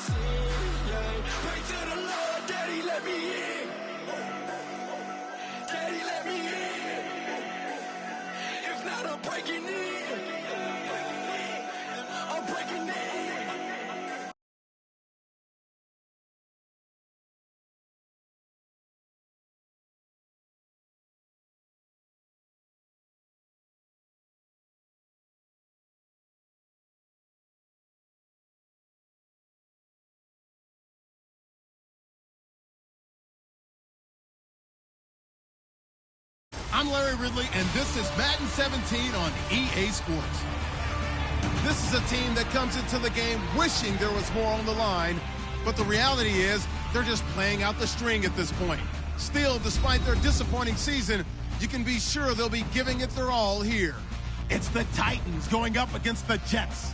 Pray to the Lord, Daddy, let me in. Daddy, let me in. If not, I'm breaking in. I'm breaking in. I'm Larry Ridley, and this is Madden 17 on EA Sports. This is a team that comes into the game wishing there was more on the line, but the reality is they're just playing out the string at this point. Still, despite their disappointing season, you can be sure they'll be giving it their all here. It's the Titans going up against the Jets.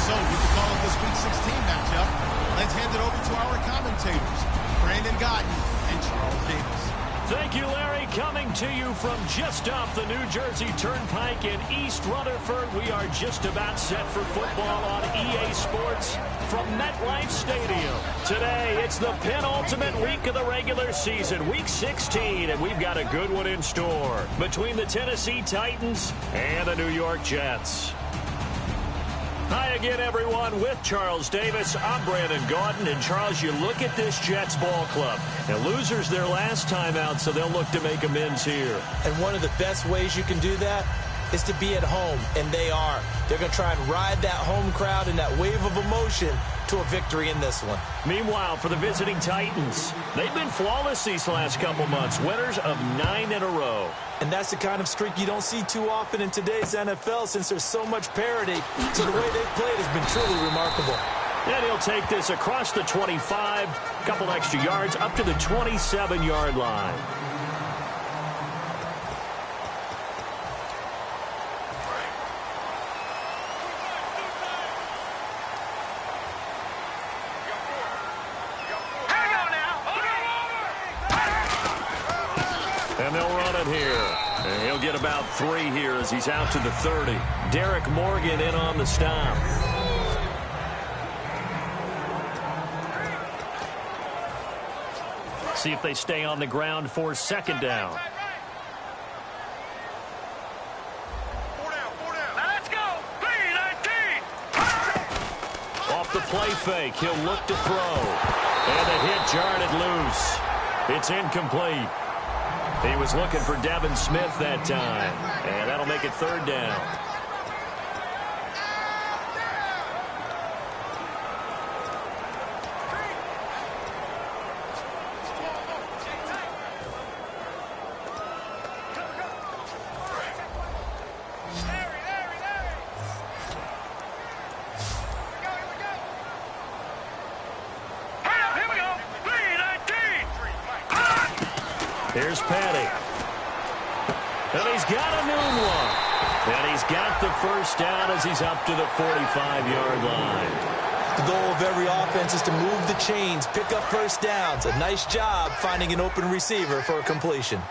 So, with the call of this Week 16 matchup, let's hand it over to our commentators, Brandon Godden and Charles Davis. Thank you, Larry. Coming to you from just off the New Jersey Turnpike in East Rutherford, we are just about set for football on EA Sports from MetLife Stadium. Today, it's the penultimate week of the regular season, Week 16, and we've got a good one in store between the Tennessee Titans and the New York Jets. Hi again, everyone. With Charles Davis, I'm Brandon Gaudin. And, Charles, you look at this Jets ball club. And losers their last time out, so they'll look to make amends here. And one of the best ways you can do that is to be at home, and they are. They're going to try and ride that home crowd and that wave of emotion to a victory in this one. Meanwhile, for the visiting Titans, they've been flawless these last couple months, winners of 9 in a row. And that's the kind of streak you don't see too often in today's NFL since there's so much parity. So the way they've played has been truly remarkable. And he'll take this across the 25, a couple extra yards, up to the 27-yard line. And they'll run it here. And he'll get about 3 here as he's out to the 30. Derek Morgan in on the stop. See if they stay on the ground for second down. Let's go. 3-19. Off the play fake, he'll look to throw. And the hit jarred it loose. It's incomplete. He was looking for Devin Smith that time. And that'll make it third down. Here's Patty. And he's got a new one. And he's got the first down as he's up to the 45-yard line. The goal of every offense is to move the chains, pick up first downs. A nice job finding an open receiver for a completion.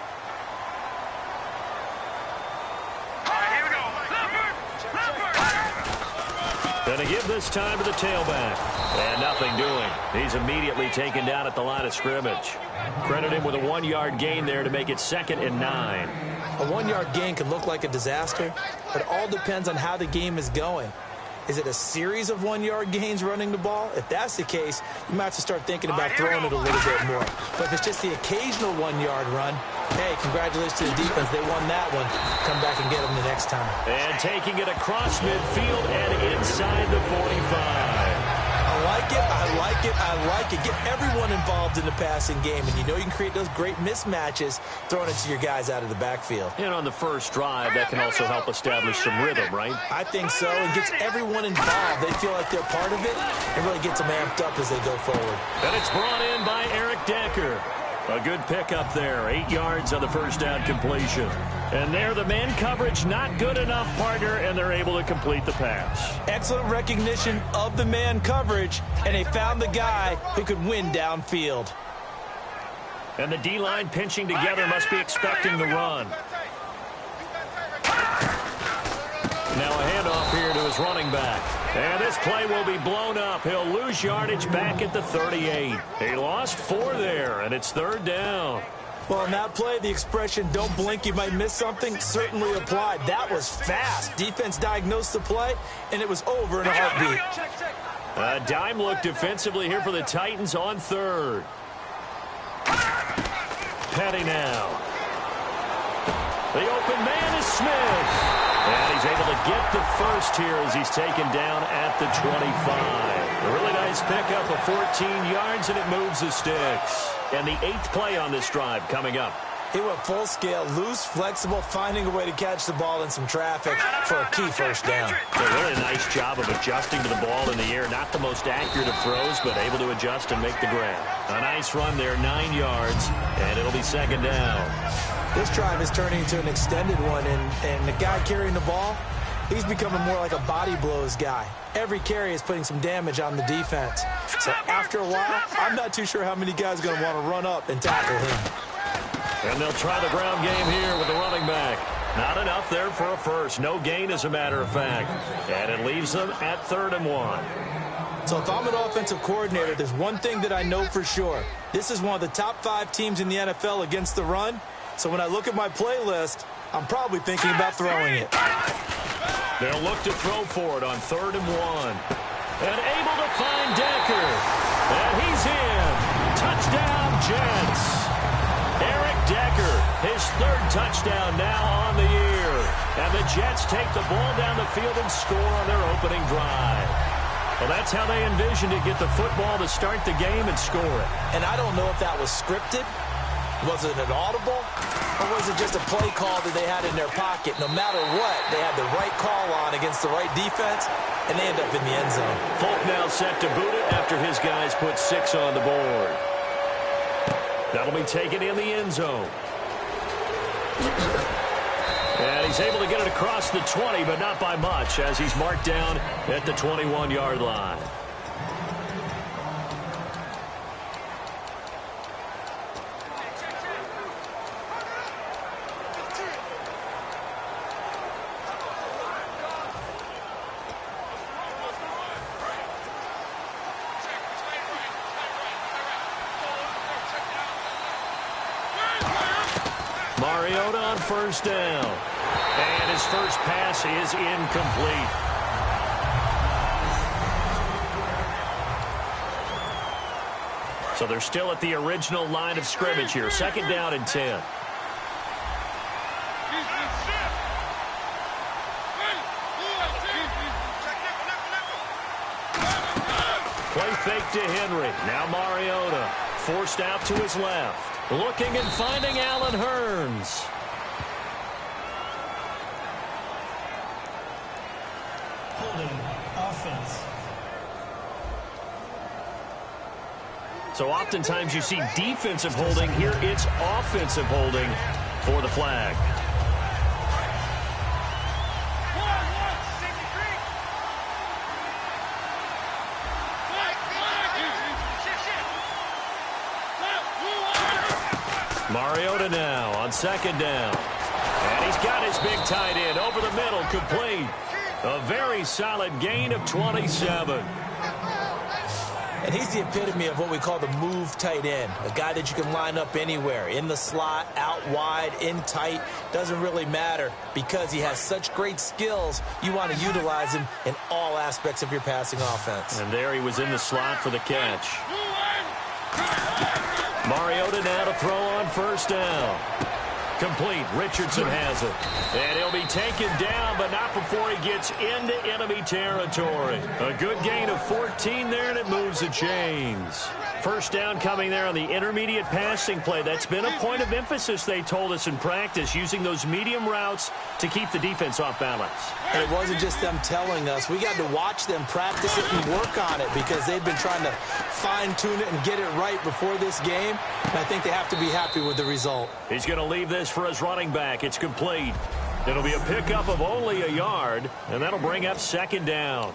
Going to give this time to the tailback. And nothing doing. He's immediately taken down at the line of scrimmage. Credit him with a 1-yard gain there to make it 2nd and 9. A 1-yard gain can look like a disaster, but it all depends on how the game is going. Is it a series of 1-yard gains running the ball? If that's the case, you might have to start thinking about throwing it a little bit more. But if it's just the occasional 1-yard run, hey, congratulations to the defense. They won that one. Come back and get them the next time. And taking it across midfield and inside the 45. I like it, I like it, I like it. Get everyone involved in the passing game, and you know you can create those great mismatches throwing it to your guys out of the backfield. And on the first drive, that can also help establish some rhythm, right? I think so. It gets everyone involved. They feel like they're part of it and really gets them amped up as they go forward. And it's brought in by Eric Decker. A good pickup there. 8 yards on the first down completion. And there, the man coverage not good enough, partner, and they're able to complete the pass. Excellent recognition of the man coverage, and they found the guy who could win downfield. And the D-line pinching together must be expecting the run. Now a handoff here to his running back. And this play will be blown up. He'll lose yardage back at the 38. He lost 4 there, and it's 3rd down. Well, in that play, the expression, don't blink, you might miss something, certainly applied. That was fast. Defense diagnosed the play, and it was over in a heartbeat. A dime look defensively here for the Titans on 3rd. Petty now. The open man is Smith. And he's able to get the first here as he's taken down at the 25. A really nice pickup of 14 yards, and it moves the sticks. And the 8th play on this drive coming up. He went full scale, loose, flexible, finding a way to catch the ball in some traffic for a key first down. A really nice job of adjusting to the ball in the air. Not the most accurate of throws, but able to adjust and make the grab. A nice run there, 9 yards, and it'll be 2nd down. This drive is turning into an extended one, and the guy carrying the ball, he's becoming more like a body blows guy. Every carry is putting some damage on the defense. So after a while, I'm not too sure how many guys are going to want to run up and tackle him. And they'll try the ground game here with the running back. Not enough there for a first. No gain, as a matter of fact. And it leaves them at 3rd and 1. So if I'm an offensive coordinator, there's one thing that I know for sure. This is one of the top 5 teams in the NFL against the run. So when I look at my playlist, I'm probably thinking about throwing it. They'll look to throw for it on 3rd and 1. And able to find Decker. And he's in. Touchdown, Jets. Eric Decker, his 3rd touchdown now on the year. And the Jets take the ball down the field and score on their opening drive. Well, that's how they envisioned it, get the football to start the game and score it. And I don't know if that was scripted. Was it an audible? Or was it just a play call that they had in their pocket? No matter what, they had the right call on against the right defense, and they end up in the end zone. Folk now set to boot it after his guys put 6 on the board. That'll be taken in the end zone. And he's able to get it across the 20, but not by much, as he's marked down at the 21-yard line. Mariota on 1st down. And his first pass is incomplete. So they're still at the original line of scrimmage here. 2nd down and 10. Play fake to Henry. Now Mariota forced out to his left. Looking and finding Allen Hurns. Holding offense. So oftentimes you see defensive holding. Here it's offensive holding for the flag. Mariota now on 2nd down. And he's got his big tight end over the middle, complete. A very solid gain of 27. And he's the epitome of what we call the move tight end. A guy that you can line up anywhere, in the slot, out wide, in tight. Doesn't really matter because he has such great skills. You want to utilize him in all aspects of your passing offense. And there he was in the slot for the catch. Mariota now to throw on 1st down. Complete. Richardson has it. And he'll be taken down, but not before he gets into enemy territory. A good gain of 14 there, and it moves the chains. 1st down coming there on the intermediate passing play. That's been a point of emphasis, they told us in practice, using those medium routes to keep the defense off balance. And it wasn't just them telling us. We got to watch them practice it and work on it because they've been trying to fine-tune it and get it right before this game. And I think they have to be happy with the result. He's going to leave this for his running back. It's complete. It'll be a pickup of only a yard, and that'll bring up 2nd down.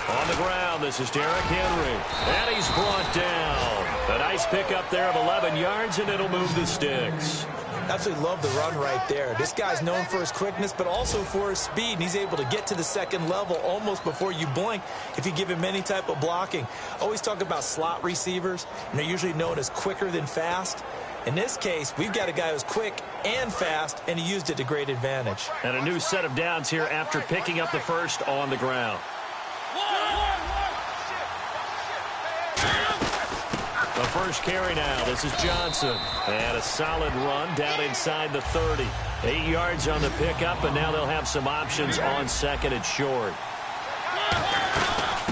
On the ground. This is Derrick Henry. And he's brought down. A nice pickup there of 11 yards, and it'll move the sticks. Absolutely love the run right there. This guy's known for his quickness, but also for his speed, and he's able to get to the second level almost before you blink if you give him any type of blocking. Always talk about slot receivers, and they're usually known as quicker than fast. In this case, we've got a guy who's quick and fast, and he used it to great advantage. And a new set of downs here after picking up the first on the ground. The first carry now. This is Johnson. And a solid run down inside the 30. 8 yards on the pickup, and now they'll have some options on second and short.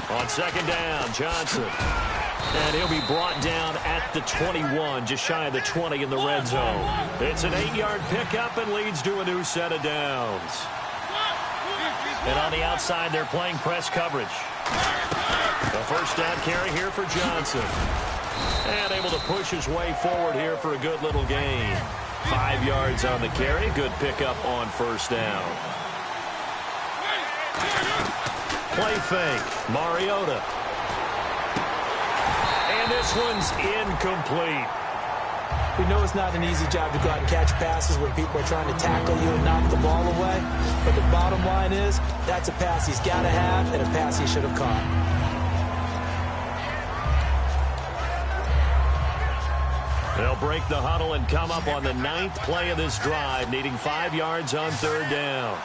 On second down, Johnson. And he'll be brought down at the 21, just shy of the 20 in the red zone. It's an 8-yard pickup and leads to a new set of downs. And on the outside, they're playing press coverage. The first down carry here for Johnson. And able to push his way forward here for a good little gain. 5 yards on the carry. Good pickup on first down. Play fake. Mariota. And this one's incomplete. We know it's not an easy job to go out and catch passes when people are trying to tackle you and knock the ball away. But the bottom line is, that's a pass he's got to have and a pass he should have caught. They'll break the huddle and come up on the 9th play of this drive, needing 5 yards on third down.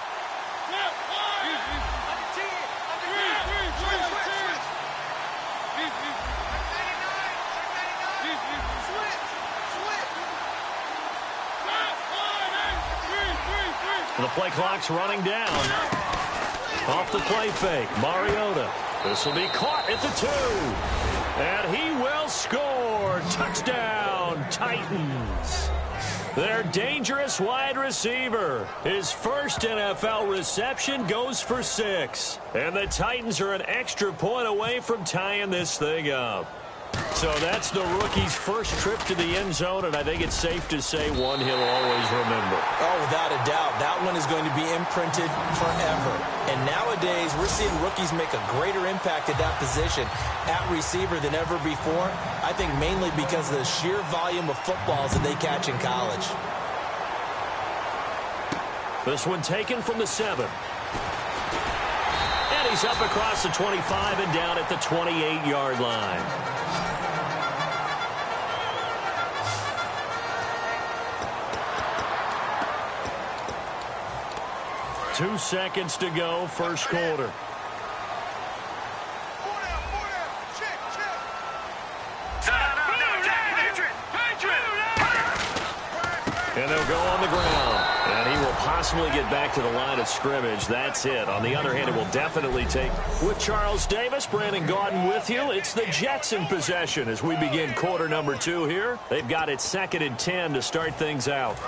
The play clock's running down. Off the play fake, Mariota. This will be caught at the 2. And he will score. Touchdown, Titans. Their dangerous wide receiver. His first NFL reception goes for 6. And the Titans are an extra point away from tying this thing up. So that's the rookie's first trip to the end zone, and I think it's safe to say one he'll always remember. Oh, without a doubt. That one is going to be imprinted forever. And nowadays, we're seeing rookies make a greater impact at that position at receiver than ever before. I think mainly because of the sheer volume of footballs that they catch in college. This one taken from the 7. And he's up across the 25 and down at the 28-yard line. 2 seconds to go, first quarter. And they'll go on the ground. And he will possibly get back to the line of scrimmage. That's it. On the other hand, it will definitely take with Charles Davis, Brandon Gaudin with you. It's the Jets in possession as we begin quarter number 2 here. They've got it 2nd and 10 to start things out.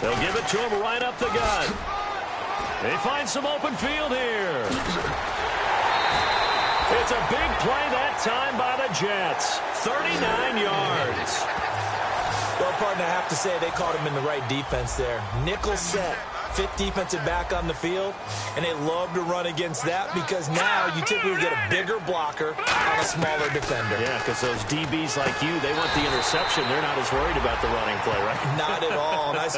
They'll give it to him right up the gut. They find some open field here. It's a big play that time by the Jets. 39 yards. Well, partner, I have to say they caught him in the right defense there. Nickel set. 5th defensive back on the field, and they love to run against that because now you typically get a bigger blocker on a smaller defender. Yeah, because those DBs like you, they want the interception. They're not as worried about the running play, right? Not at all. And I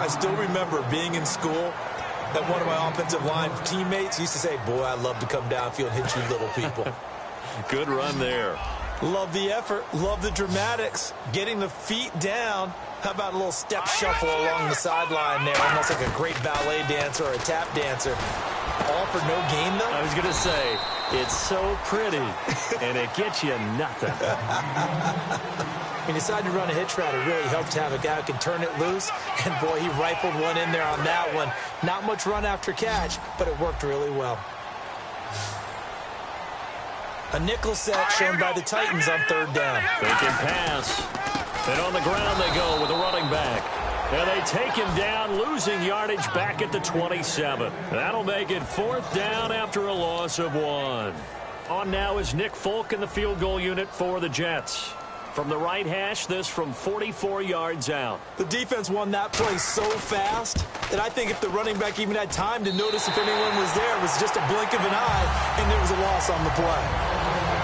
still remember being in school that one of my offensive line teammates used to say, boy, I'd love to come downfield and hit you little people. Good run there. Love the effort. Love the dramatics. Getting the feet down. How about a little step shuffle along the sideline there? Almost like a great ballet dancer or a tap dancer. All for no gain, though? I was going to say, it's so pretty, and it gets you nothing. He decided to run a hitch route. It really helped to have a guy who can turn it loose. And, boy, he rifled one in there on that one. Not much run after catch, but it worked really well. A nickel set shown by the Titans on third down. Faking pass. And on the ground they go with a running back. And they take him down, losing yardage back at the 27. That'll make it 4th down after a loss of 1. On now is Nick Folk in the field goal unit for the Jets. From the right hash, this from 44 yards out. The defense won that play so fast that I think if the running back even had time to notice if anyone was there, it was just a blink of an eye, and there was a loss on the play.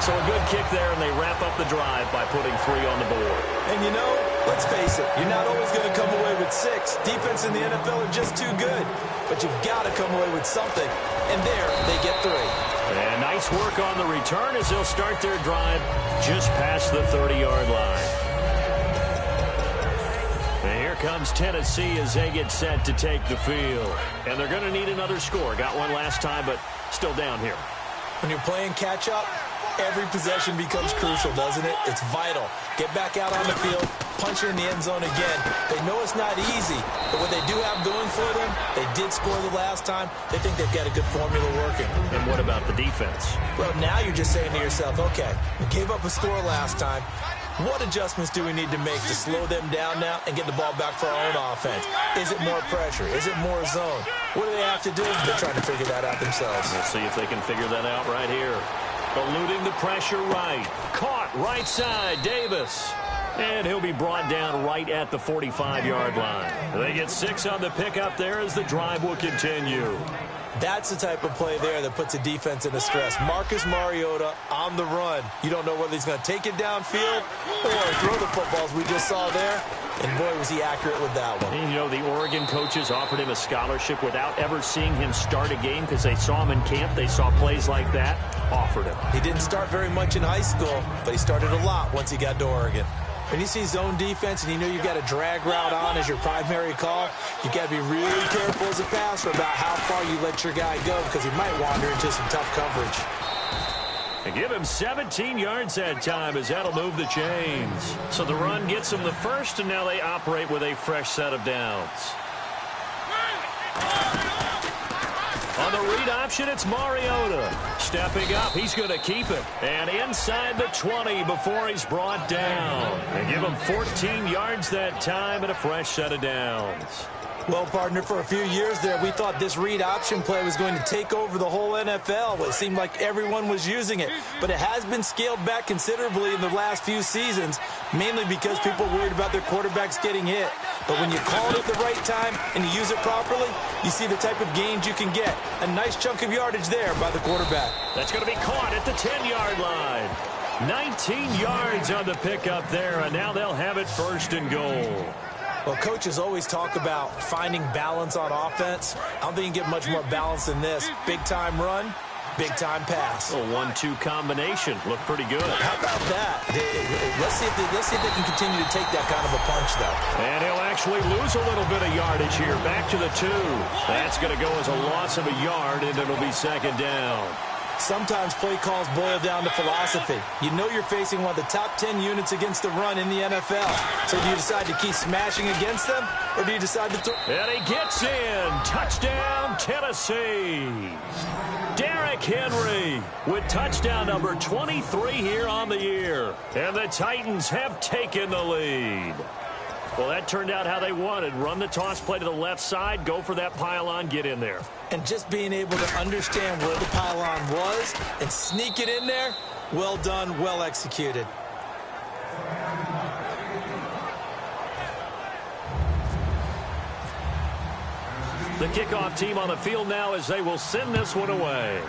So a good kick there, and they wrap up the drive by putting 3 on the board. And you know, let's face it, you're not always going to come away with 6. Defense in the NFL are just too good. But you've got to come away with something. And there, they get 3. And nice work on the return as they'll start their drive just past the 30-yard line. And here comes Tennessee as they get set to take the field. And they're going to need another score. Got one last time, but still down here. When you're playing catch-up, every possession becomes crucial, doesn't it? It's vital. Get back out on the field, punch it in the end zone again. They know it's not easy, but what they do have going for them, they did score the last time. They think they've got a good formula working. And what about the defense? Well, now you're just saying to yourself, okay, we gave up a score last time. What adjustments do we need to make to slow them down now and get the ball back for our own offense? Is it more pressure? Is it more zone? What do they have to do? They're trying to figure that out themselves. We'll see if they can figure that out right here. Eluding the pressure right. Caught right side, Davis. And he'll be brought down right at the 45-yard line. They get 6 on the pickup there as the drive will continue. That's the type of play there that puts a defense into stress. Marcus Mariota on the run. You don't know whether he's going to take it downfield or throw the footballs we just saw there. And, boy, was he accurate with that one. And, you know, the Oregon coaches offered him a scholarship without ever seeing him start a game because they saw him in camp. They saw plays like that. Offered him. He didn't start very much in high school, but he started a lot once he got to Oregon. When you see zone defense and you know you've got a drag route on as your primary call, you've got to be really careful as a passer about how far you let your guy go because he might wander into some tough coverage. And give him 17 yards that time as that'll move the chains. So the run gets them the first, and now they operate with a fresh set of downs. On the read option, it's Mariota. Stepping up, he's going to keep it. And inside the 20 before he's brought down. And give him 14 yards that time and a fresh set of downs. Well, partner, for a few years there, we thought this read option play was going to take over the whole NFL. It seemed like everyone was using it. But it has been scaled back considerably in the last few seasons, mainly because people are worried about their quarterbacks getting hit. But when you call it at the right time and you use it properly, you see the type of gains you can get. A nice chunk of yardage there by the quarterback. That's going to be caught at the 10-yard line. 19 yards on the pickup there, and now they'll have it 1st and goal. Well, coaches always talk about finding balance on offense. I don't think you can get much more balance than this. Big-time run, big-time pass. A 1-2 combination. Looked pretty good. How about that? Let's see if they can continue to take that kind of a punch, though. And he'll actually lose a little bit of yardage here. Back to the 2. That's going to go as a loss of a yard, and it'll be 2nd down. Sometimes play calls boil down to philosophy. You know you're facing one of the top 10 units against the run in the NFL. So do you decide to keep smashing against them, or do you decide to throw? And he gets in. Touchdown, Tennessee. Derrick Henry with touchdown number 23 here on the year. And the Titans have taken the lead. Well, that turned out how they wanted. Run the toss play to the left side, go for that pylon, get in there. And just being able to understand where the pylon was and sneak it in there, well done, well executed. The kickoff team on the field now as they will send this one away.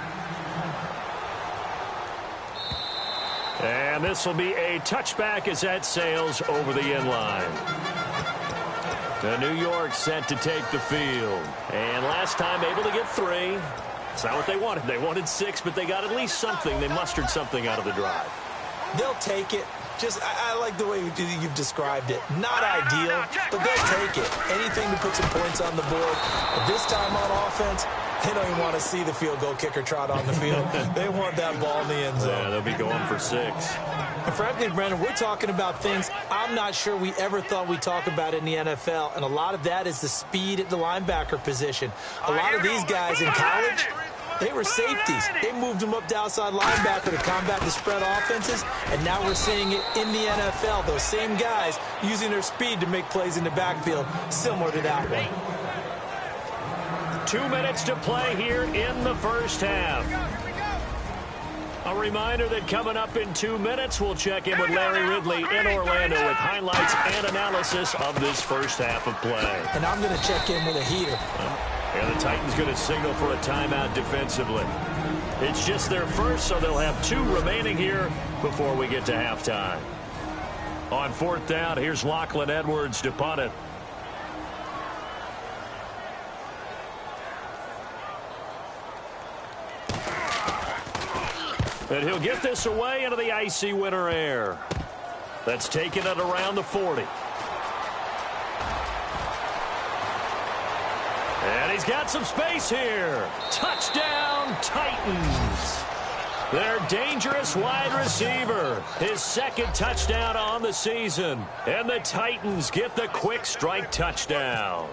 And this will be a touchback as that sails over the end line. The New York set to take the field. And last time able to get 3. It's not what they wanted. They wanted 6, but they got at least something. They mustered something out of the drive. They'll take it. I like the way you've described it. Not ideal, but they'll take it. Anything to put some points on the board. But this time on offense, they don't even want to see the field goal kicker trot on the field. They want that ball in the end zone. Yeah, they'll be going for 6. And frankly, Brandon, we're talking about things I'm not sure we ever thought we'd talk about in the NFL. And a lot of that is the speed at the linebacker position. A lot of these guys in college, they were safeties. They moved them up to outside linebacker to combat the spread offenses, and now we're seeing it in the NFL. Those same guys using their speed to make plays in the backfield, similar to that one. 2 minutes to play here in the first half. A reminder that coming up in 2 minutes, we'll check in with Larry Ridley in Orlando with highlights and analysis of this first half of play. And I'm going to check in with a heater. And the Titans going to signal for a timeout defensively. It's just their first, so they'll have 2 remaining here before we get to halftime. On 4th down, here's Lachlan Edwards to punt it. And he'll get this away into the icy winter air. That's taking it around the 40. And he's got some space here. Touchdown, Titans. Their dangerous wide receiver. His 2nd touchdown on the season. And the Titans get the quick strike touchdown.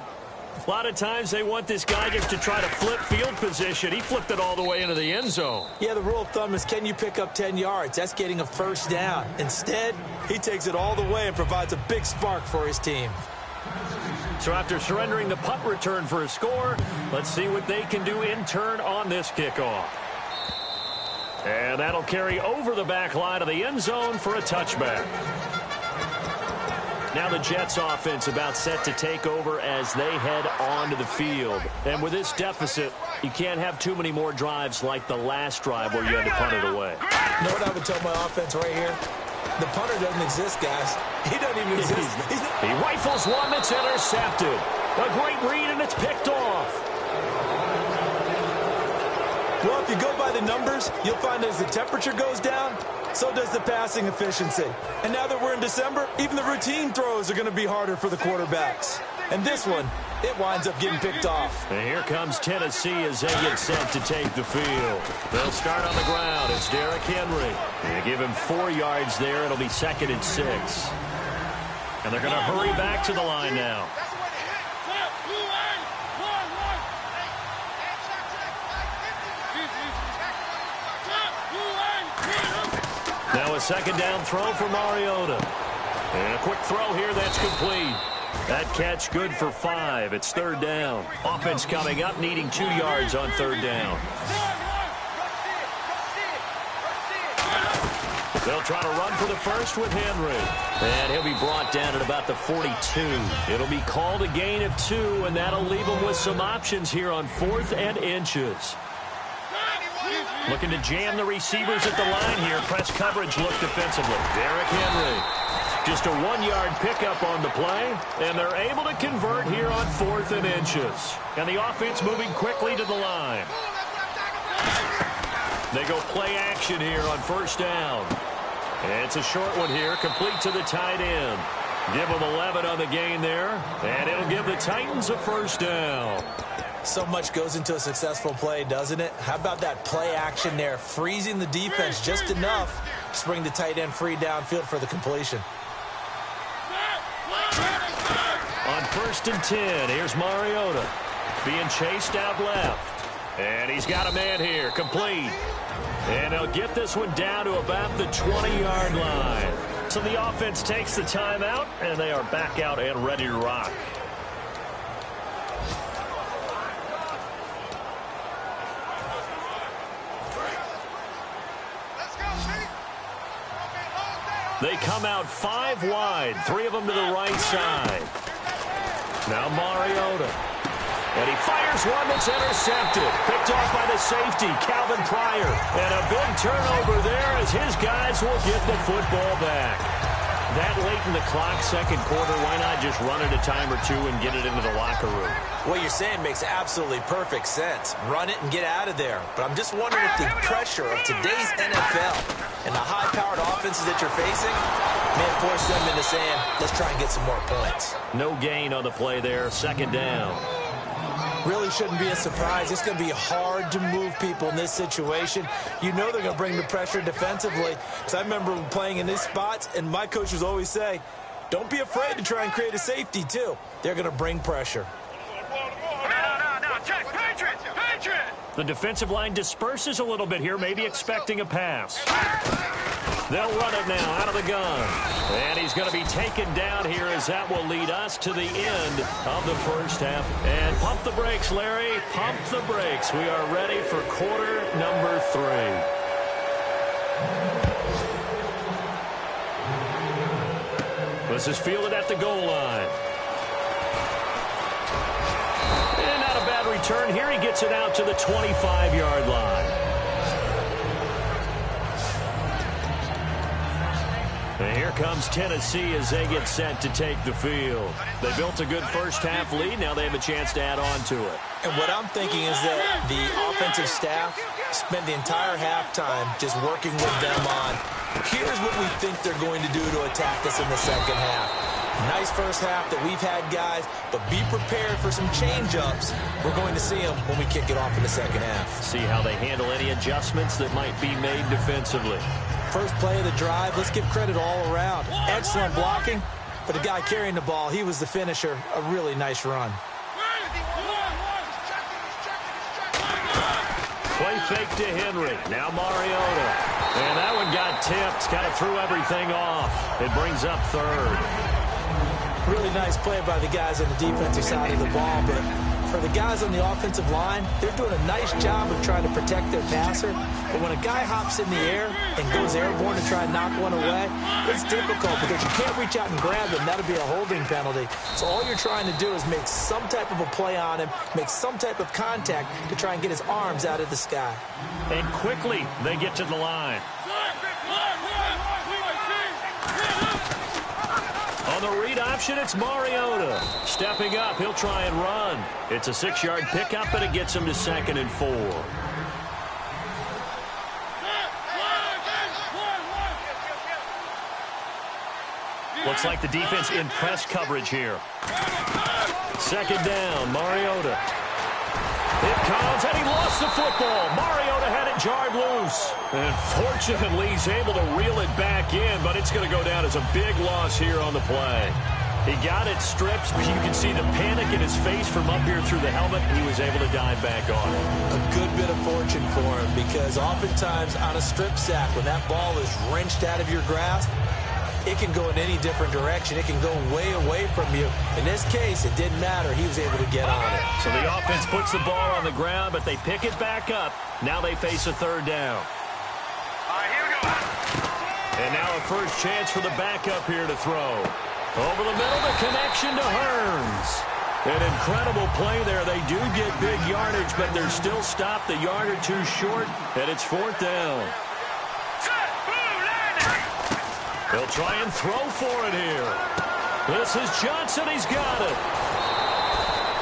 A lot of times they want this guy just to try to flip field position. He flipped it all the way into the end zone. Yeah, the rule of thumb is, can you pick up 10 yards? That's getting a first down. Instead, he takes it all the way and provides a big spark for his team. So after surrendering the punt return for a score, let's see what they can do in turn on this kickoff. And that'll carry over the back line of the end zone for a touchback. Now the Jets offense about set to take over as they head onto the field. And with this deficit, you can't have too many more drives like the last drive where you had to punt it away. You know what I would tell my offense right here? The punter doesn't exist, guys. He doesn't even exist. He rifles one that's intercepted. A great read, and it's picked off. Well, if you go by the numbers, you'll find as the temperature goes down, so does the passing efficiency. And now that we're in December, even the routine throws are going to be harder for the quarterbacks. And this one, it winds up getting picked off. And here comes Tennessee as they get set to take the field. They'll start on the ground. It's Derrick Henry. They give him 4 yards there. It'll be 2nd and 6. And they're going to hurry back to the line now. Now a 2nd down throw for Mariota. And a quick throw here that's complete. That catch good for 5. It's 3rd down. Offense coming up, needing 2 yards on 3rd down. They'll try to run for the first with Henry. And he'll be brought down at about the 42. It'll be called a gain of 2, and that'll leave them with some options here on 4th and inches. Looking to jam the receivers at the line here. Press coverage look defensively. Derrick Henry. Just a 1-yard pickup on the play, and they're able to convert here on 4th and inches. And the offense moving quickly to the line. They go play action here on 1st down. And it's a short one here, complete to the tight end. Give them 11 on the gain there, and it'll give the Titans a 1st down. So much goes into a successful play, doesn't it? How about that play action there, freezing the defense just enough to bring the tight end free downfield for the completion. On 1st and 10, here's Mariota being chased out left. And he's got a man here, complete. And he'll get this one down to about the 20-yard line. So the offense takes the timeout, and they are back out and ready to rock. They come out 5 wide, 3 of them to the right side. Now Mariota. And he fires one that's intercepted. Picked off by the safety, Calvin Pryor. And a big turnover there as his guys will get the football back. That late in the clock, 2nd quarter, why not just run it a time or 2 and get it into the locker room? What you're saying makes absolutely perfect sense. Run it and get out of there. But I'm just wondering if the pressure of today's NFL and the high-powered offenses that you're facing may force them into saying, let's try and get some more points. No gain on the play there, 2nd down. Really shouldn't be a surprise. It's going to be hard to move people in this situation. You know they're going to bring the pressure defensively. Because I remember playing in these spots, and my coaches always say, don't be afraid to try and create a safety, too. They're going to bring pressure. No, check, Patriot! The defensive line disperses a little bit here, maybe expecting a pass. They'll run it now out of the gun. And he's going to be taken down here as that will lead us to the end of the first half. And pump the brakes, Larry. Pump the brakes. We are ready for quarter number 3. This is fielded at the goal line. And not a bad return here. He gets it out to the 25-yard line. And here comes Tennessee as they get set to take the field. They built a good first-half lead. Now they have a chance to add on to it. And what I'm thinking is that the offensive staff spent the entire halftime just working with them on, here's what we think they're going to do to attack us in the second half. Nice first half that we've had, guys, but be prepared for some change-ups. We're going to see them when we kick it off in the second half. See how they handle any adjustments that might be made defensively. First play of the drive, let's give credit all around. Excellent blocking, but the guy carrying the ball, he was the finisher. A really nice run. Play fake to Henry. Now Mariota. And that one got tipped. Kind of threw everything off. It brings up third. Really nice play by the guys on the defensive side of the ball, but for the guys on the offensive line, they're doing a nice job of trying to protect their passer. But when a guy hops in the air and goes airborne to try and knock one away, it's difficult because you can't reach out and grab him. That'll be a holding penalty. So all you're trying to do is make some type of a play on him, make some type of contact to try and get his arms out of the sky. And quickly, they get to the line. On the read option, it's Mariota. Stepping up, he'll try and run. It's a 6-yard pickup, but it gets him to 2nd and 4. Looks like the defense in press coverage here. 2nd down, Mariota. It comes, and he lost the football. Mariota had it jarred loose. And fortunately, he's able to reel it back in, but it's going to go down as a big loss here on the play. He got it stripped. You can see the panic in his face from up here through the helmet. He was able to dive back on it. A good bit of fortune for him because oftentimes on a strip sack, when that ball is wrenched out of your grasp, it can go in any different direction. It can go way away from you. In this case, it didn't matter. He was able to get on it. So the offense puts the ball on the ground, but they pick it back up. Now they face a 3rd down. All right, here we go. And now a first chance for the backup here to throw. Over the middle, the connection to Hearns. An incredible play there. They do get big yardage, but they're still stopped a yard or two short, and it's 4th down. They'll try and throw for it here. This is Johnson. He's got it.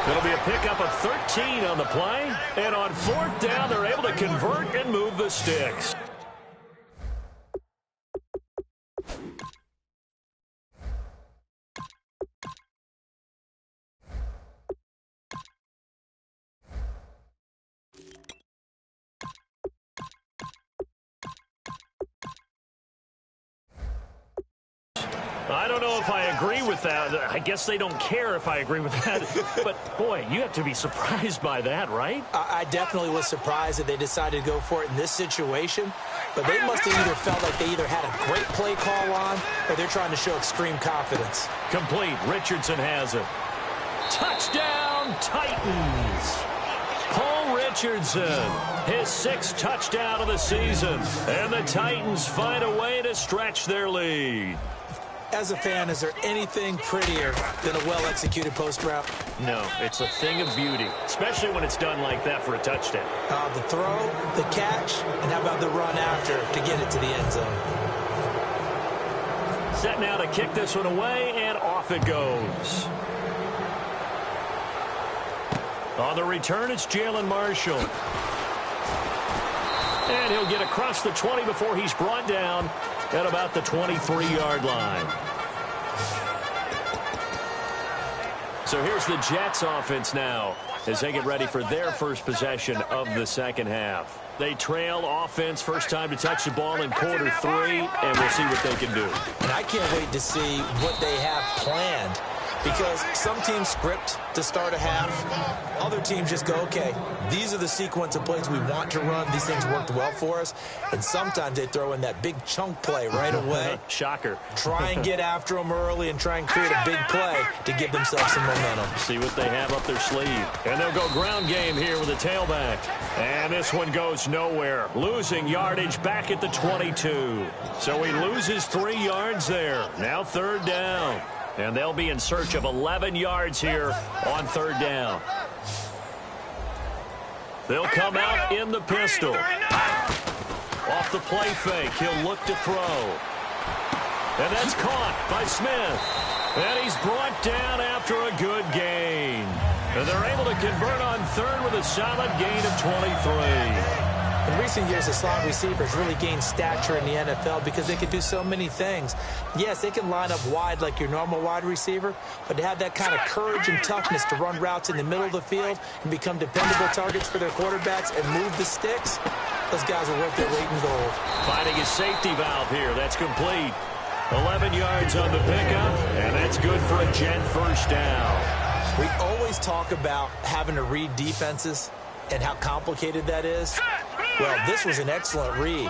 It'll be a pickup of 13 on the play. And on 4th down, they're able to convert and move the sticks. I don't know if I agree with that. I guess they don't care if I agree with that. But, boy, you have to be surprised by that, right? I definitely was surprised that they decided to go for it in this situation. But they must have either felt like they either had a great play call on or they're trying to show extreme confidence. Complete. Richardson has it. Touchdown, Titans. Paul Richardson, his 6th touchdown of the season. And the Titans find a way to stretch their lead. As a fan, is there anything prettier than a well-executed post route? No, it's a thing of beauty, especially when it's done like that for a touchdown. The throw, the catch, and how about the run after to get it to the end zone? Set now to kick this one away, and off it goes. On the return, it's Jalen Marshall. And he'll get across the 20 before he's brought down at about the 23-yard line. So here's the Jets offense now as they get ready for their first possession of the second half. They trail offense, first time to touch the ball in quarter 3, and we'll see what they can do. And I can't wait to see what they have planned Because some teams script to start a half. Other teams just go, okay, these are the sequence of plays we want to run. These things worked well for us. And sometimes they throw in that big chunk play right away. Shocker. Try and get after them early and try and create a big play to give themselves some momentum. See what they have up their sleeve. And they'll go ground game here with a tailback. And this one goes nowhere. Losing yardage back at the 22. So he loses 3 yards there. Now 3rd down. And they'll be in search of 11 yards here on 3rd down. They'll come out in the pistol. Off the play fake, he'll look to throw. And that's caught by Smith. And he's brought down after a good gain. And they're able to convert on 3rd with a solid gain of 23. In recent years, the slot receivers really gained stature in the NFL because they can do so many things. Yes, they can line up wide like your normal wide receiver, but to have that kind of courage and toughness to run routes in the middle of the field and become dependable targets for their quarterbacks and move the sticks, those guys are worth their weight in gold. Finding his safety valve here. That's complete. 11 yards on the pickup, and that's good for a Jet 1st down. We always talk about having to read defenses and how complicated that is. Well, this was an excellent read.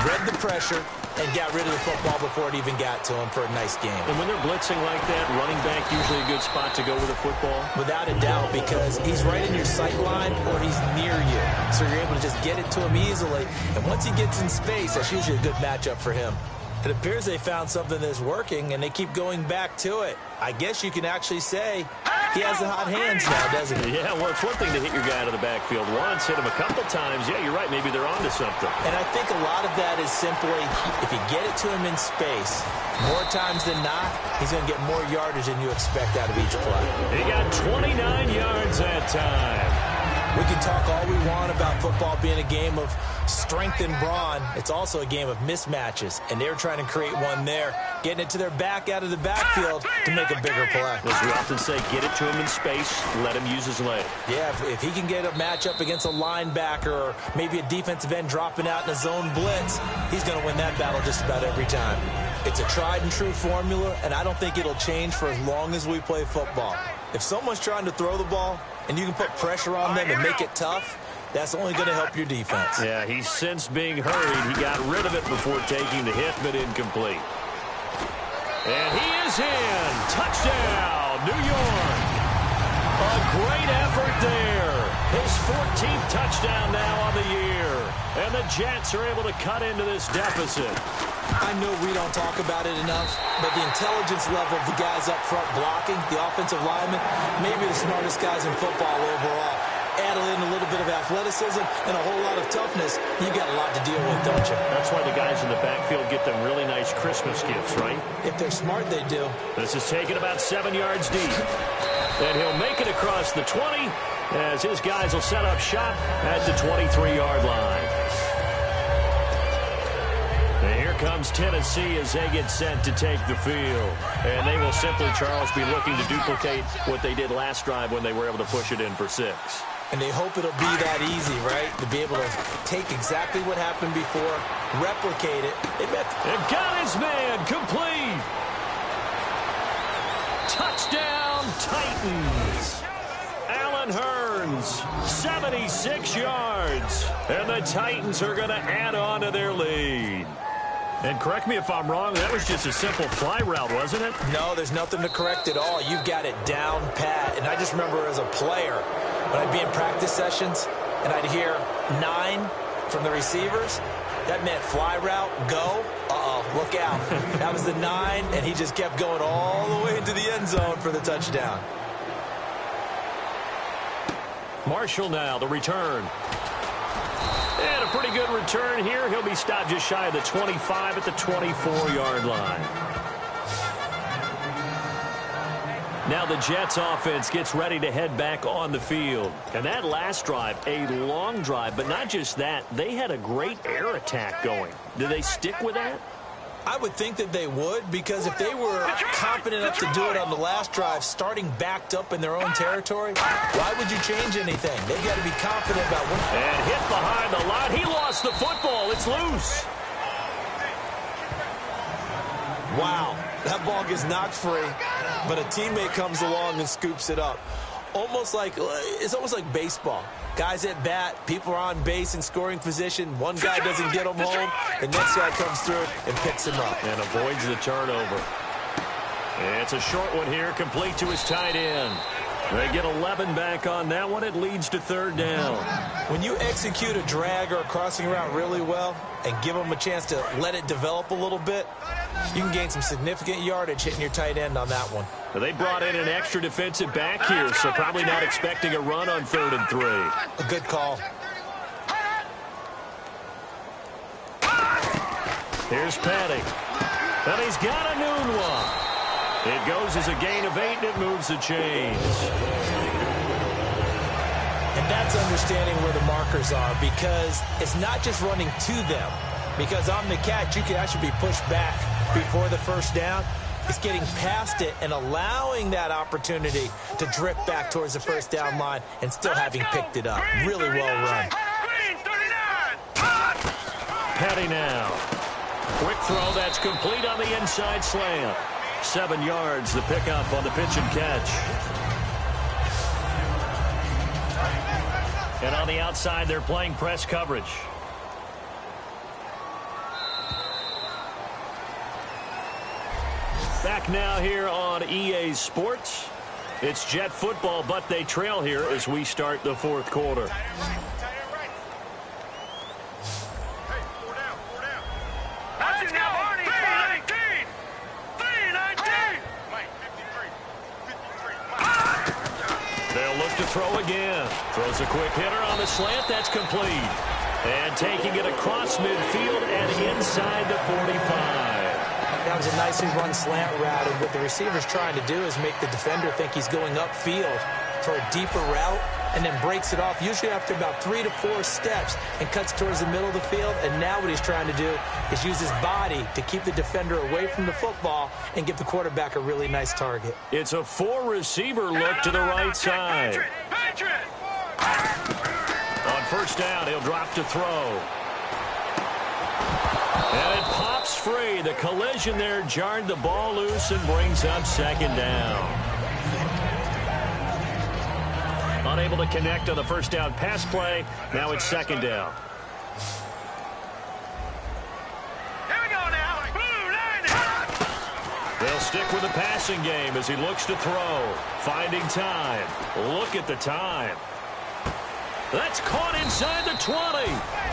Read the pressure and got rid of the football before it even got to him for a nice game. And when they're blitzing like that, running back usually a good spot to go with the football? Without a doubt, because he's right in your sight line or he's near you. So you're able to just get it to him easily. And once he gets in space, that's usually a good matchup for him. It appears they found something that's working, and they keep going back to it. I guess you can actually say he has the hot hands now, doesn't he? Yeah, well, it's one thing to hit your guy out of the backfield once, hit him a couple times. Yeah, you're right. Maybe they're onto something. And I think a lot of that is simply if you get it to him in space, more times than not, he's going to get more yardage than you expect out of each play. He got 29 yards that time. We can talk all we want about football being a game of strength and brawn. It's also a game of mismatches, and they're trying to create one there, getting it to their back out of the backfield to make a bigger play. As we often say, get it to him in space, let him use his leg. Yeah, if he can get a matchup against a linebacker or maybe a defensive end dropping out in a zone blitz, he's going to win that battle just about every time. It's a tried and true formula, and I don't think it'll change for as long as we play football. If someone's trying to throw the ball and you can put pressure on them and make it tough, that's only going to help your defense. Yeah, he's since being hurried. He got rid of it before taking the hit, but incomplete. And he is in. Touchdown, New York. A great effort there. His 14th touchdown now on the year. And the Jets are able to cut into this deficit. I know we don't talk about it enough, but the intelligence level of the guys up front blocking, the offensive linemen, maybe the smartest guys in football overall. Add in a little bit of athleticism and a whole lot of toughness, you got a lot to deal with, don't you? That's why the guys in the backfield get them really nice Christmas gifts, right? If they're smart, they do. This is taken about 7 yards deep. And he'll make it across the 20 as his guys will set up shop at the 23-yard line. And here comes Tennessee as they get set to take the field. And they will simply, Charles, be looking to duplicate what they did last drive when they were able to push it in for 6. And they hope it'll be that easy, right? To be able to take exactly what happened before, replicate it. And got his man complete. Touchdown, Titans. Allen Hurns, 76 yards. And the Titans are going to add on to their lead. And correct me if I'm wrong, that was just a simple fly route, wasn't it? No, there's nothing to correct at all. You've got it down pat. And I just remember as a player, when I'd be in practice sessions and I'd hear 9 from the receivers, that meant fly route, go, look out. That was the 9, and he just kept going all the way into the end zone for the touchdown. Marshall now, the return. And a pretty good return here. He'll be stopped just shy of the 25 at the 24-yard line. Now the Jets offense gets ready to head back on the field. And that last drive, a long drive, but not just that. They had a great air attack going. Do they stick with that? I would think that they would, because if they were confident enough to do it on the last drive, starting backed up in their own territory, why would you change anything? They've got to be confident about what. And hit behind the line. He lost the football. It's loose. Wow. That ball gets knocked free, but a teammate comes along and scoops it up. It's almost like baseball. Guys at bat, people are on base in scoring position. One guy doesn't get him home. The next guy comes through and picks him up. And avoids the turnover. It's a short one here, complete to his tight end. They get 11 back on that one. It leads to third down. When you execute a drag or a crossing route really well and give them a chance to let it develop a little bit, you can gain some significant yardage hitting your tight end on that one. They brought in an extra defensive back here, so probably not expecting a run on 3rd and 3. A good call. Here's Petty. And he's got a noon one. It goes as a gain of 8, and it moves the chains. And that's understanding where the markers are, because it's not just running to them. Because on the catch, you can actually be pushed back before the first down. It's getting past it and allowing that opportunity to drift back towards the first down line and still having picked it up. Really well run. Petty now. Quick throw that's complete on the inside slant. 7 yards, the pickup on the pitch and catch. And on the outside, they're playing press coverage. Back now here on EA Sports. It's Jet football, but they trail here as we start the 4th quarter. They'll look to throw again. Throws a quick hitter on the slant. That's complete. And taking it across midfield and inside the 45. That was a nicely run slant route, and what the receiver's trying to do is make the defender think he's going upfield for a deeper route, and then breaks it off, usually after about 3 to 4 steps, and cuts towards the middle of the field. And now what he's trying to do is use his body to keep the defender away from the football and give the quarterback a really nice target. It's a 4-receiver look to the right side. On first down, he'll drop to throw. And it pops free. The collision there jarred the ball loose and brings up 2nd down. Unable to connect on the first down pass play. Now it's 2nd down. Here we go now. They'll stick with the passing game as he looks to throw. Finding time. Look at the time. That's caught inside the 20.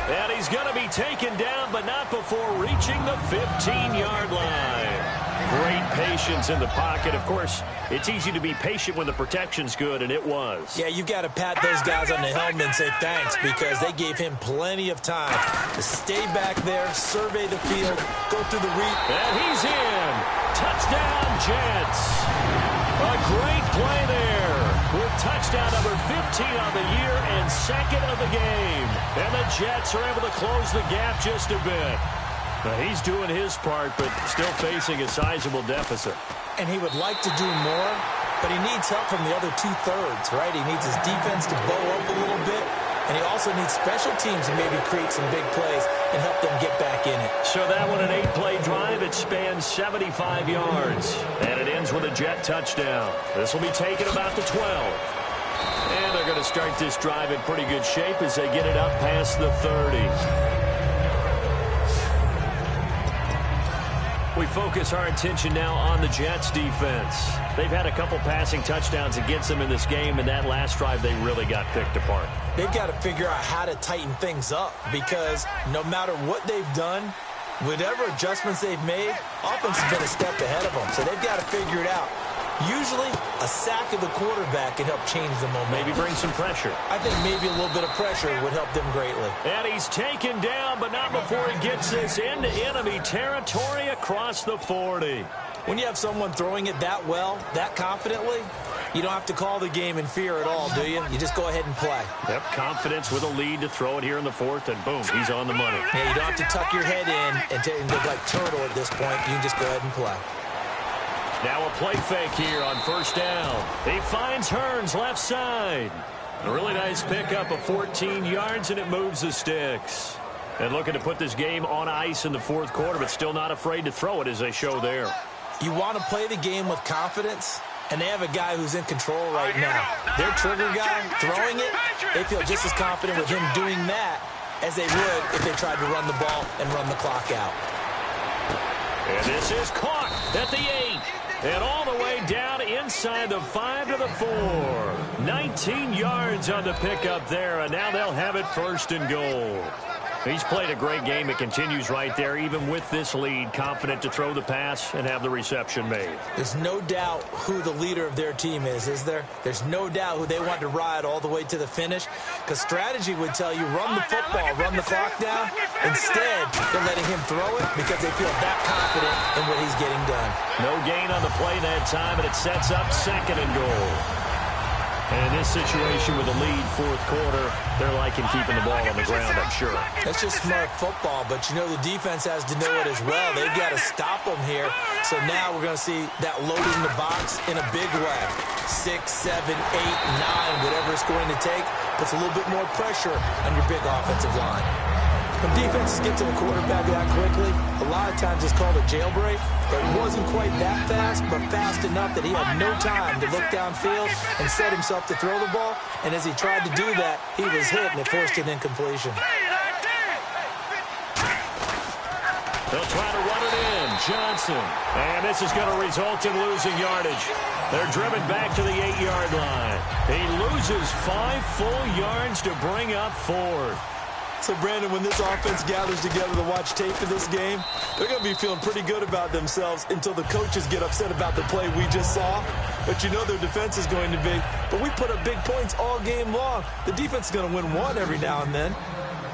And he's going to be taken down, but not before reaching the 15-yard line. Great patience in the pocket. Of course, it's easy to be patient when the protection's good, and it was. Yeah, you've got to pat those guys on the helmet and say thanks, because they gave him plenty of time to stay back there, survey the field, go through the read. And he's in. Touchdown, Jets. A great play there with touchdown number 15 on the year and 2nd of the game. And the Jets are able to close the gap just a bit. Now, he's doing his part, but still facing a sizable deficit. And he would like to do more, but he needs help from the other 2/3, right? He needs his defense to bow up a little bit, and he also needs special teams to maybe create some big plays and help them get back in it. So that one, an 8-play drive. It spans 75 yards, and it ends with a Jet touchdown. This will be taken about the 12. And they're going to start this drive in pretty good shape as they get it up past the 30. We focus our attention now on the Jets defense. They've had a couple passing touchdowns against them in this game, and that last drive they really got picked apart. They've got to figure out how to tighten things up, because no matter what they've done, whatever adjustments they've made, offense has been a step ahead of them. So they've got to figure it out. Usually, a sack of the quarterback can help change the momentum. Maybe bring some pressure. I think maybe a little bit of pressure would help them greatly. And he's taken down, but not before he gets this into enemy territory across the 40. When you have someone throwing it that well, that confidently, you don't have to call the game in fear at all, do you? You just go ahead and play. Yep, confidence with a lead to throw it here in the 4th, and boom, he's on the money. Yeah, you don't have to tuck your head in and look like turtle at this point. You can just go ahead and play. Now a play fake here on first down. He finds Hearns left side. A really nice pickup of 14 yards, and it moves the sticks. And looking to put this game on ice in the 4th quarter, but still not afraid to throw it as they show there. You want to play the game with confidence, and they have a guy who's in control right now. Their trigger guy, throwing it, they feel just as confident with him doing that as they would if they tried to run the ball and run the clock out. And this is caught at the 8. And all the way down inside the 5 to the 4. 19 yards on the pickup there, and now they'll have it 1st and goal. He's played a great game. It continues right there, even with this lead, confident to throw the pass and have the reception made. There's no doubt who the leader of their team is there? There's no doubt who they want to ride all the way to the finish, because strategy would tell you run the football, run the clock down. Instead, they're letting him throw it because they feel that confident in what he's getting done. No gain on the play that time, and it sets up 2nd and goal. And in this situation with a lead 4th quarter, they're liking keeping the ball on the ground, I'm sure. That's just smart football, but you know the defense has to know it as well. They've got to stop them here. So now we're going to see that loading the box in a big way. 6, 7, 8, 9, whatever it's going to take, puts a little bit more pressure on your big offensive line. When defenses get to the quarterback that quickly, a lot of times it's called a jailbreak. It wasn't quite that fast, but fast enough that he had no time to look downfield and set himself to throw the ball. And as he tried to do that, he was hit, and it forced an incompletion. They'll try to run it in. Johnson. And this is going to result in losing yardage. They're driven back to the 8-yard line. He loses 5 full yards to bring up 4th. So, Brandon, when this offense gathers together to watch tape of this game, they're going to be feeling pretty good about themselves until the coaches get upset about the play we just saw. But you know their defense is going to be. But we put up big points all game long. The defense is going to win one every now and then.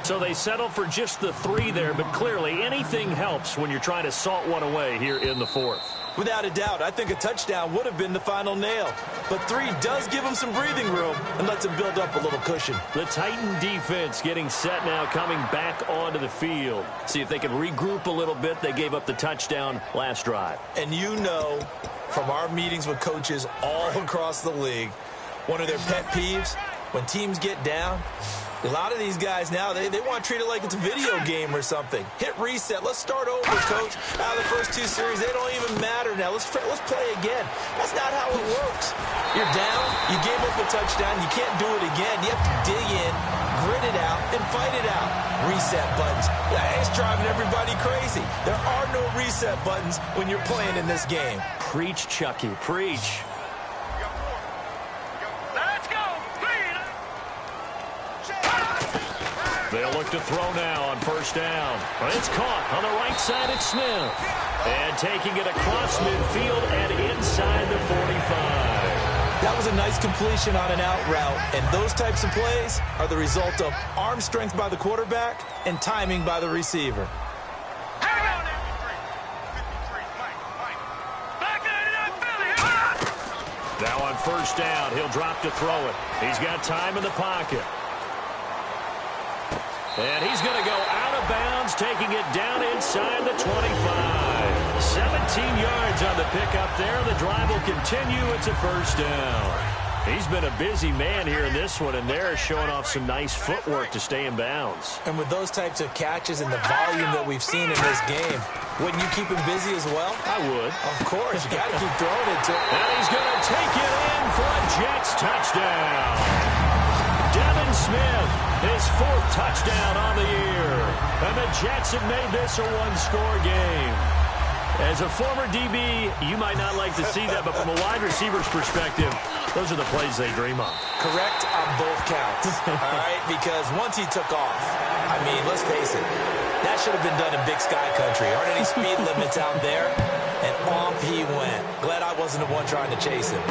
So they settle for just the 3 there, but clearly anything helps when you're trying to salt one away here in the 4th. Without a doubt, I think a touchdown would have been the final nail. But 3 does give them some breathing room and lets them build up a little cushion. The Titan defense getting set now, coming back onto the field. See if they can regroup a little bit. They gave up the touchdown last drive. And you know, from our meetings with coaches all across the league, one of their pet peeves, when teams get down, a lot of these guys now, they want to treat it like it's a video game or something. Hit reset. Let's start over, coach. Out of the first 2 series, they don't even matter now. Let's play again. That's not how it works. You're down. You gave up a touchdown. You can't do it again. You have to dig in, grit it out, and fight it out. Reset buttons. It's driving everybody crazy. There are no reset buttons when you're playing in this game. Preach, Chucky. Preach. They'll look to throw now on 1st down. But it's caught on the right side at Smith. And taking it across midfield and inside the 45. That was a nice completion on an out route. And those types of plays are the result of arm strength by the quarterback and timing by the receiver. Now on 1st down, he'll drop to throw it. He's got time in the pocket. And he's going to go out of bounds, taking it down inside the 25. 17 yards on the pickup there. The drive will continue. It's a 1st down. He's been a busy man here in this one, and they're showing off some nice footwork to stay in bounds. And with those types of catches and the volume that we've seen in this game, wouldn't you keep him busy as well? I would. Of course. You got to keep throwing it to him. And he's going to take it in for a Jets touchdown. Devin Smith, his 4th touchdown on the year. And the Jets have made this a 1-score game. As a former DB, you might not like to see that, but from a wide receiver's perspective, those are the plays they dream of. Correct on both counts, all right? Because once he took off, I mean, let's face it, that should have been done in Big Sky Country. Aren't any speed limits out there? And off he went. Glad I wasn't the one trying to chase him.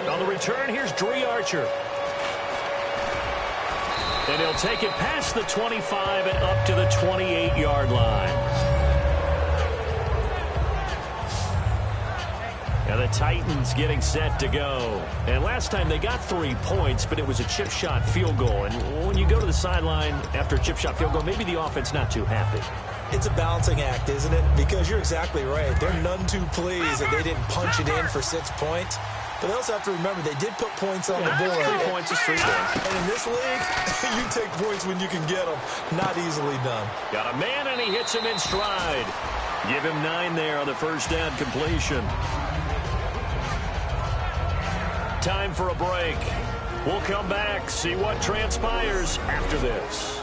On the return, here's Dree Archer. And he'll take it past the 25 and up to the 28-yard line. Now the Titans getting set to go. And last time they got 3 points, but it was a chip shot field goal. And when you go to the sideline after a chip shot field goal, maybe the offense not too happy. It's a balancing act, isn't it? Because you're exactly right. They're none too pleased that they didn't punch it in for 6 points. But they also have to remember they did put points on the board. 3 points is 3 points. And in this league, you take points when you can get them. Not easily done. Got a man, and he hits him in stride. Give him 9 there on the first down completion. Time for a break. We'll come back, see what transpires after this.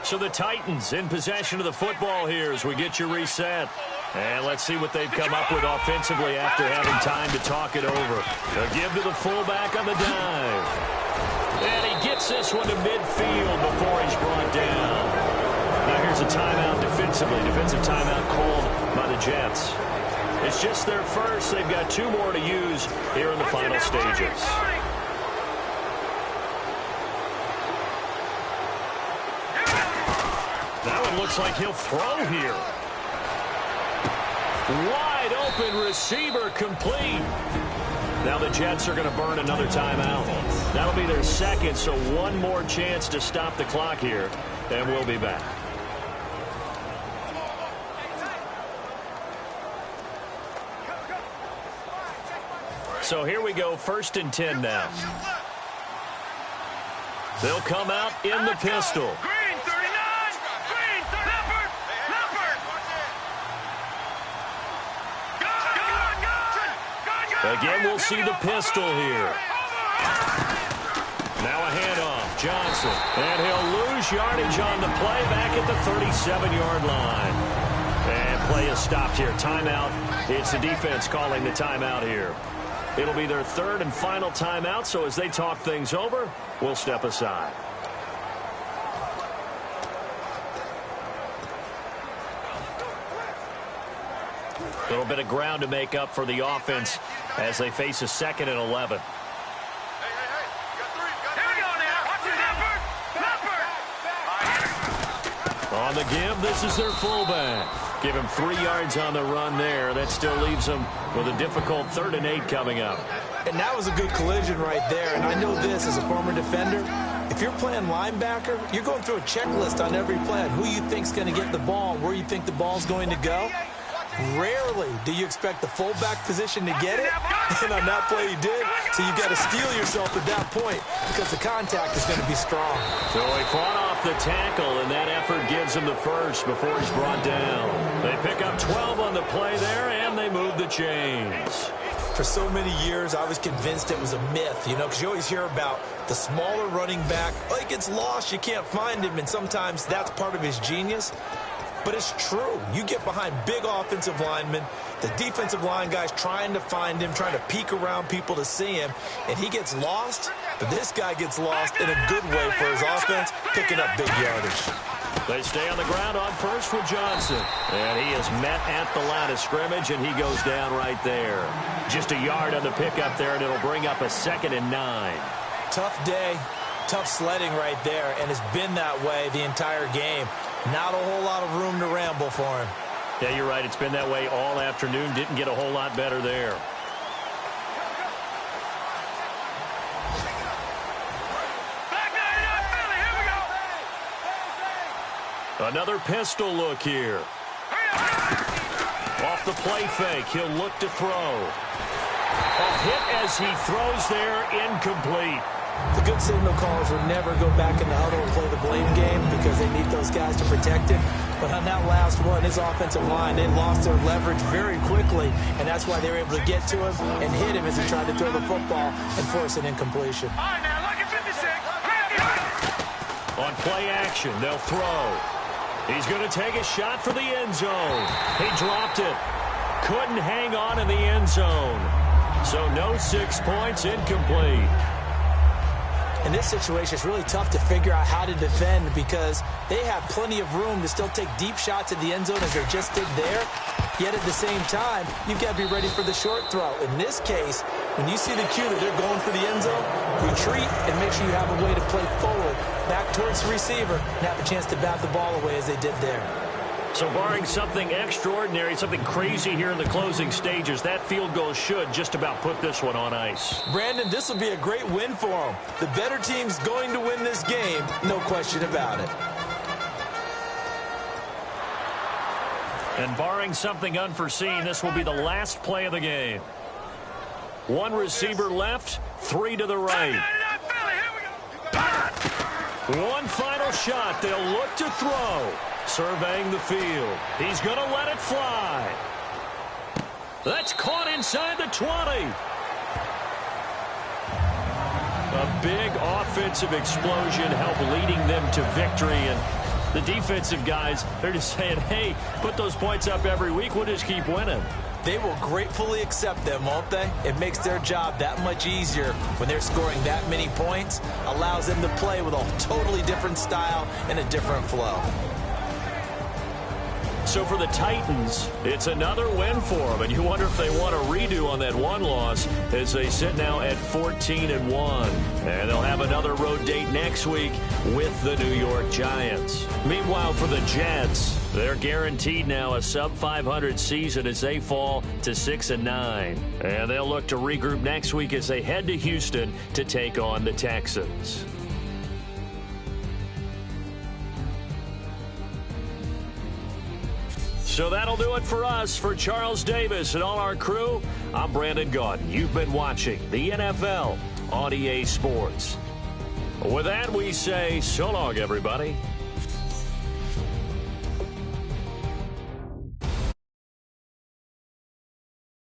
So the Titans in possession of the football here as we get you reset. And let's see what they've come up with offensively after having time to talk it over. A give to the fullback on the dive. And he gets this one to midfield before he's brought down. Now here's a timeout defensively. Defensive timeout called by the Jets. It's just their first. They've got 2 more to use here in the final stages. That one looks like he'll throw here. Wide open receiver complete. Now the Jets are going to burn another timeout. That'll be their second, so 1 more chance to stop the clock here, and we'll be back. So here we go, 1st and 10 now. They'll come out in the pistol. Green, 39! Green, Leopard! Leopard! Again, we'll see the pistol here. Now a handoff, Johnson. And he'll lose yardage on the play back at the 37-yard line. And play is stopped here. Timeout. It's the defense calling the timeout here. It'll be their 3rd and final timeout, so as they talk things over, we'll step aside. A little bit of ground to make up for the offense as they face a 2nd and 11. On the give, this is their fullback. Give him 3 yards on the run there. That still leaves him with a difficult 3rd and 8 coming up. And that was a good collision right there. And I know this as a former defender. If you're playing linebacker, you're going through a checklist on every play on who you think's going to get the ball and where you think the ball's going to go. Rarely do you expect the fullback position to get it. And on that play, he did. So you've got to steel yourself at that point because the contact is going to be strong. So he fought off the tackle, and that effort gives him the first before he's brought down. They pick up 12 on the play there, and they move the chains. For so many years, I was convinced it was a myth, you know, because you always hear about the smaller running back. Oh, he gets lost, you can't find him, and sometimes that's part of his genius. But it's true. You get behind big offensive linemen, the defensive line guys trying to find him, trying to peek around people to see him, and he gets lost. But this guy gets lost in a good way for his offense, picking up big yardage. They stay on the ground on first with Johnson. And he is met at the line of scrimmage, and he goes down right there. Just a yard on the pickup there, and it'll bring up a 2nd and 9. Tough day, tough sledding right there, and it's been that way the entire game. Not a whole lot of room to ramble for him. Yeah, you're right. It's been that way all afternoon. Didn't get a whole lot better there. Another pistol look here. Off the play fake, he'll look to throw. A hit as he throws there, incomplete. The good signal callers would never go back in the huddle and play the blame game because they need those guys to protect him. But on that last one, his offensive line, they lost their leverage very quickly, and that's why they were able to get to him and hit him as he tried to throw the football and force an incompletion. All right, now, look at 56. On play action, they'll throw. He's going to take a shot for the end zone. He dropped it. Couldn't hang on in the end zone. So no 6 points, incomplete. In this situation, it's really tough to figure out how to defend because they have plenty of room to still take deep shots at the end zone as they just did there. Yet at the same time, you've got to be ready for the short throw. In this case, when you see the cue that they're going for the end zone, retreat and make sure you have a way to play forward, back towards the receiver, and have a chance to bat the ball away as they did there. So barring something extraordinary, something crazy here in the closing stages, that field goal should just about put this one on ice. Brandon, this will be a great win for them. The better team's going to win this game, no question about it. And barring something unforeseen, this will be the last play of the game. 1 receiver left, 3 to the right. One final shot. They'll look to throw. Surveying the field. He's going to let it fly. That's caught inside the 20. A big offensive explosion helped leading them to victory. And the defensive guys, they're just saying, hey, put those points up every week. We'll just keep winning. They will gratefully accept them, won't they? It makes their job that much easier when they're scoring that many points. Allows them to play with a totally different style and a different flow. So for the Titans, it's another win for them. And you wonder if they want a redo on that one loss as they sit now at 14-1. And they'll have another road date next week with the New York Giants. Meanwhile, for the Jets, they're guaranteed now a sub-500 season as they fall to 6-9. And they'll look to regroup next week as they head to Houston to take on the Texans. So that'll do it for us. For Charles Davis and all our crew, I'm Brandon Gaudin. You've been watching the NFL on EA Sports. With that, we say so long, everybody.